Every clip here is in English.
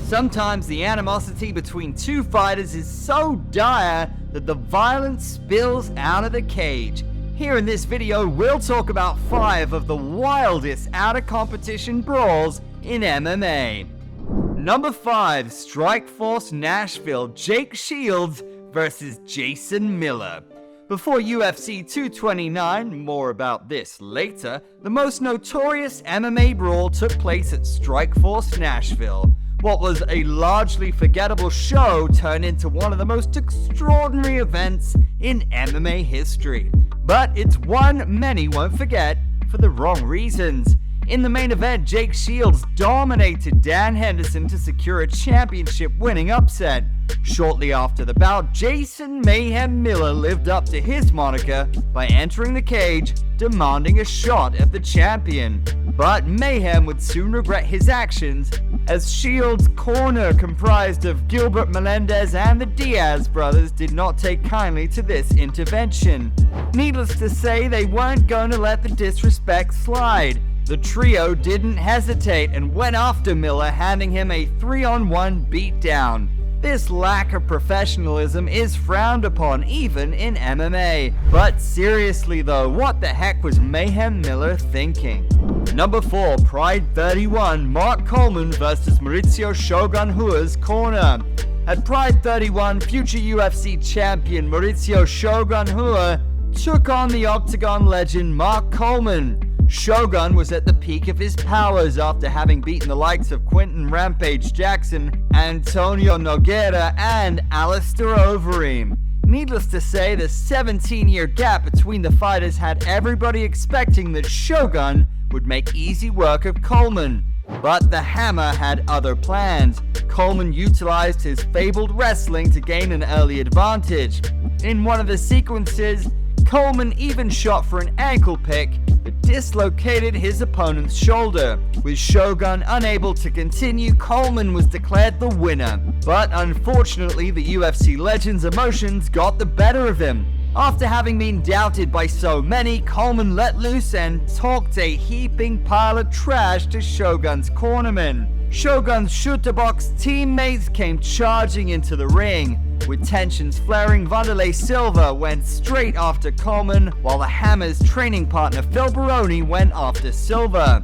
Sometimes the animosity between two fighters is so dire that the violence spills out of the cage. Here in this video, we'll talk about 5 of the wildest out-of-competition brawls in MMA. Number 5, Strikeforce Nashville, Jake Shields versus Jason Miller. Before UFC 229, more about this later, the most notorious MMA brawl took place at Strikeforce Nashville. What was a largely forgettable show turned into one of the most extraordinary events in MMA history. But it's one many won't forget for the wrong reasons. In the main event, Jake Shields dominated Dan Henderson to secure a championship-winning upset. Shortly after the bout, Jason Mayhem Miller lived up to his moniker by entering the cage, demanding a shot at the champion. But Mayhem would soon regret his actions, as Shields' corner, comprised of Gilbert Melendez and the Diaz brothers, did not take kindly to this intervention. Needless to say, they weren't going to let the disrespect slide. The trio didn't hesitate and went after Miller, handing him a 3-on-1 beatdown. This lack of professionalism is frowned upon even in MMA. But seriously though, what the heck was Mayhem Miller thinking? Number 4, Pride 31, Mark Coleman versus Mauricio Shogun Rua's corner. At Pride 31, future UFC champion Mauricio Shogun Rua took on the Octagon legend Mark Coleman. Shogun was at the peak of his powers after having beaten the likes of Quentin Rampage Jackson, Antonio Nogueira, and Alistair Overeem. Needless to say, the 17-year gap between the fighters had everybody expecting that Shogun would make easy work of Coleman. But the Hammer had other plans. Coleman utilized his fabled wrestling to gain an early advantage. In one of the sequences, Coleman even shot for an ankle pick, but dislocated his opponent's shoulder. With Shogun unable to continue, Coleman was declared the winner. But unfortunately, the UFC legend's emotions got the better of him. After having been doubted by so many, Coleman let loose and talked a heaping pile of trash to Shogun's cornermen. Shogun's shooterbox teammates came charging into the ring. With tensions flaring, Wanderlei Silva went straight after Coleman, while the Hammer's training partner Phil Baroni went after Silva.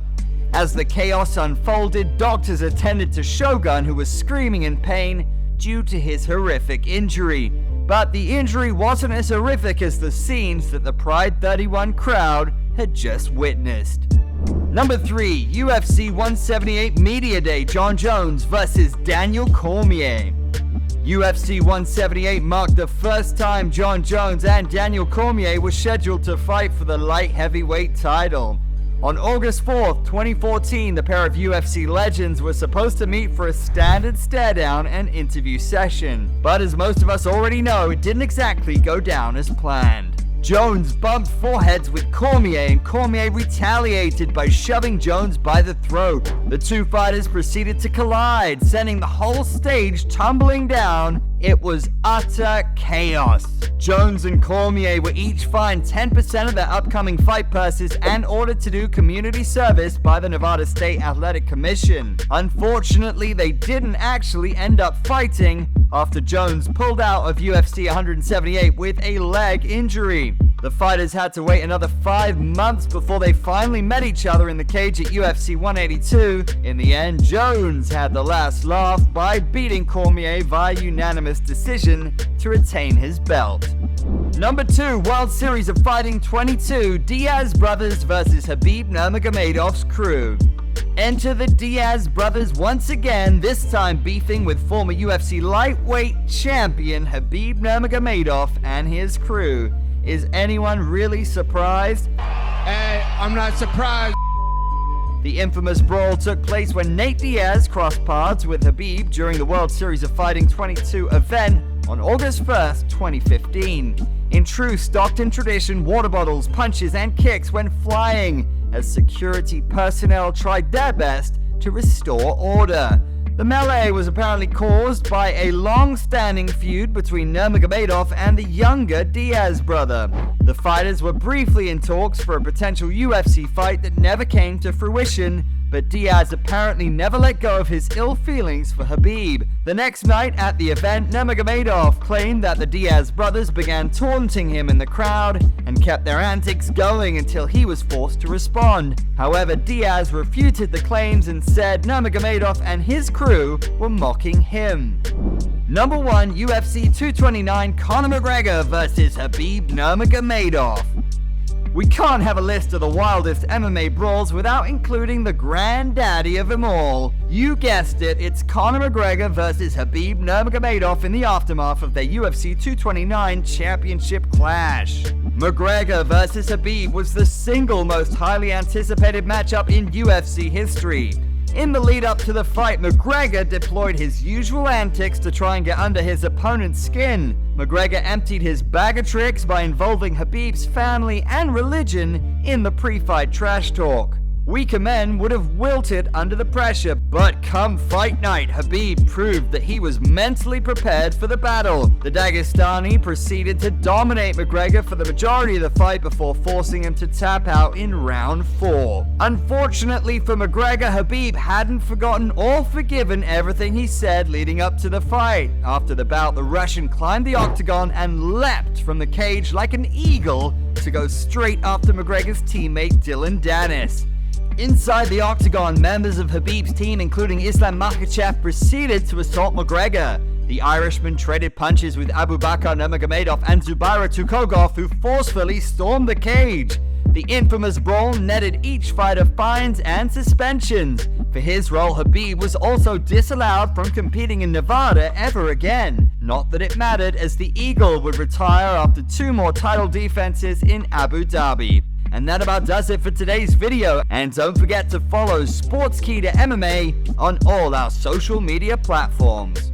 As the chaos unfolded, doctors attended to Shogun, who was screaming in pain due to his horrific injury. But the injury wasn't as horrific as the scenes that the Pride 31 crowd had just witnessed. Number 3, UFC 178 Media Day, Jon Jones versus Daniel Cormier. UFC 178 marked the first time Jon Jones and Daniel Cormier were scheduled to fight for the light heavyweight title. On August 4th, 2014, the pair of UFC legends were supposed to meet for a standard stare-down and interview session. But as most of us already know, it didn't exactly go down as planned. Jones bumped foreheads with Cormier, and Cormier retaliated by shoving Jones by the throat. The two fighters proceeded to collide, sending the whole stage tumbling down. It was utter chaos. Jones and Cormier were each fined 10% of their upcoming fight purses and ordered to do community service by the Nevada State Athletic Commission. Unfortunately, they didn't actually end up fighting after Jones pulled out of UFC 178 with a leg injury. The fighters had to wait another 5 months before they finally met each other in the cage at UFC 182. In the end, Jones had the last laugh by beating Cormier via unanimous decision to retain his belt. Number 2, World Series of Fighting 22, Diaz brothers versus Habib Nurmagomedov's crew. Enter the Diaz brothers once again, this time beefing with former UFC lightweight champion Habib Nurmagomedov and his crew. Is anyone really surprised? Hey, I'm not surprised. The infamous brawl took place when Nate Diaz crossed paths with Habib during the World Series of Fighting 22 event on August 1st, 2015. In true Stockton tradition, water bottles, punches, and kicks went flying as security personnel tried their best to restore order. The melee was apparently caused by a long-standing feud between Nurmagomedov and the younger Diaz brother. The fighters were briefly in talks for a potential UFC fight that never came to fruition, but Diaz apparently never let go of his ill feelings for Habib. The next night at the event, Nurmagomedov claimed that the Diaz brothers began taunting him in the crowd and kept their antics going until he was forced to respond. However, Diaz refuted the claims and said Nurmagomedov and his crew were mocking him. Number 1, UFC 229 Conor McGregor versus Habib Nurmagomedov. We can't have a list of the wildest MMA brawls without including the granddaddy of them all. You guessed it, it's Conor McGregor versus Habib Nurmagomedov in the aftermath of their UFC 229 championship clash. McGregor versus Habib was the single most highly anticipated matchup in UFC history. In the lead up to the fight, McGregor deployed his usual antics to try and get under his opponent's skin. McGregor emptied his bag of tricks by involving Habib's family and religion in the pre-fight trash talk. Weaker men would have wilted under the pressure, but come fight night, Habib proved that he was mentally prepared for the battle. The Dagestani proceeded to dominate McGregor for the majority of the fight before forcing him to tap out in round 4. Unfortunately for McGregor, Habib hadn't forgotten or forgiven everything he said leading up to the fight. After the bout, the Russian climbed the octagon and leapt from the cage like an eagle to go straight after McGregor's teammate Dylan Dennis. Inside the octagon, members of Habib's team, including Islam Makhachev, proceeded to assault McGregor. The Irishman traded punches with Abubakar Nurmagomedov and Zubaira Tukhugov, who forcefully stormed the cage. The infamous brawl netted each fighter fines and suspensions. For his role, Habib was also disallowed from competing in Nevada ever again. Not that it mattered, as the Eagle would retire after 2 more title defenses in Abu Dhabi. And that about does it for today's video. And don't forget to follow Sportskeeda MMA on all our social media platforms.